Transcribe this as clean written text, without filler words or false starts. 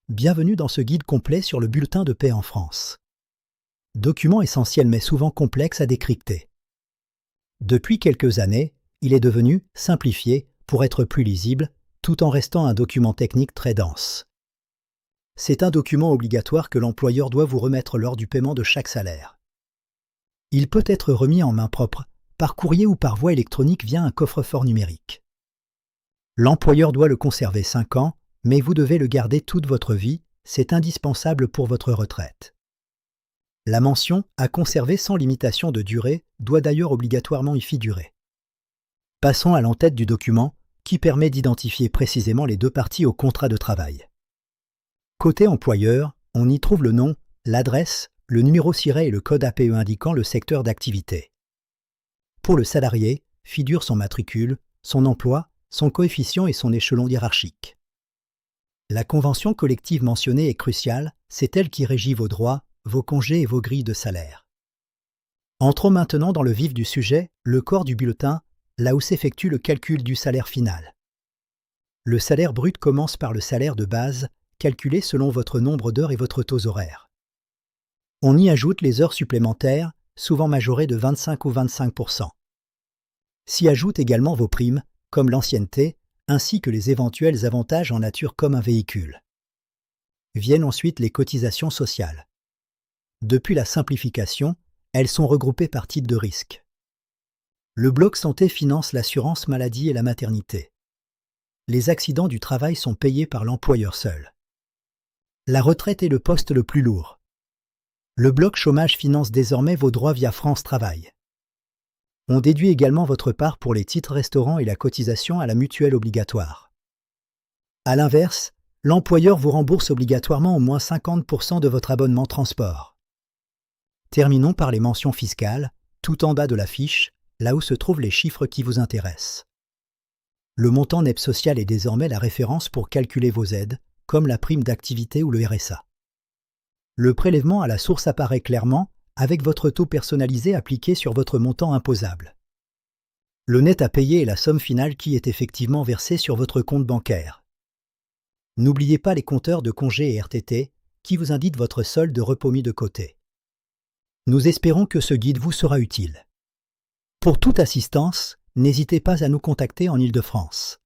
Bienvenue dans ce guide complet sur le bulletin de paie en France. Document essentiel mais souvent complexe à décrypter. Depuis quelques années, il est devenu simplifié pour être plus lisible, tout en restant un document technique très dense. C'est un document obligatoire que l'employeur doit vous remettre lors du paiement de chaque salaire. Il peut être remis en main propre, par courrier ou par voie électronique via un coffre-fort numérique. L'employeur doit le conserver 5 ans, mais vous devez le garder toute votre vie, c'est indispensable pour votre retraite. La mention « à conserver sans limitation de durée » doit d'ailleurs obligatoirement y figurer. Passons à l'entête du document, qui permet d'identifier précisément les deux parties au contrat de travail. Côté employeur, on y trouve le nom, l'adresse, le numéro SIRET et le code APE indiquant le secteur d'activité. Pour le salarié, figure son matricule, son emploi, son coefficient et son échelon hiérarchique. La convention collective mentionnée est cruciale, c'est elle qui régit vos droits, vos congés et vos grilles de salaire. Entrons maintenant dans le vif du sujet, le corps du bulletin, là où s'effectue le calcul du salaire final. Le salaire brut commence par le salaire de base, calculé selon votre nombre d'heures et votre taux horaire. On y ajoute les heures supplémentaires, souvent majorées de 25 ou 25%. S'y ajoutent également vos primes, comme l'ancienneté, ainsi que les éventuels avantages en nature comme un véhicule. Viennent ensuite les cotisations sociales. Depuis la simplification, elles sont regroupées par type de risque. Le bloc santé finance l'assurance maladie et la maternité. Les accidents du travail sont payés par l'employeur seul. La retraite est le poste le plus lourd. Le bloc chômage finance désormais vos droits via France Travail. On déduit également votre part pour les titres restaurants et la cotisation à la mutuelle obligatoire. A l'inverse, l'employeur vous rembourse obligatoirement au moins 50% de votre abonnement transport. Terminons par les mentions fiscales, tout en bas de la fiche, là où se trouvent les chiffres qui vous intéressent. Le montant NEP social est désormais la référence pour calculer vos aides, comme la prime d'activité ou le RSA. Le prélèvement à la source apparaît clairement, avec votre taux personnalisé appliqué sur votre montant imposable. Le net à payer est la somme finale qui est effectivement versée sur votre compte bancaire. N'oubliez pas les compteurs de congés et RTT, qui vous indiquent votre solde de repos mis de côté. Nous espérons que ce guide vous sera utile. Pour toute assistance, n'hésitez pas à nous contacter en Île-de-France.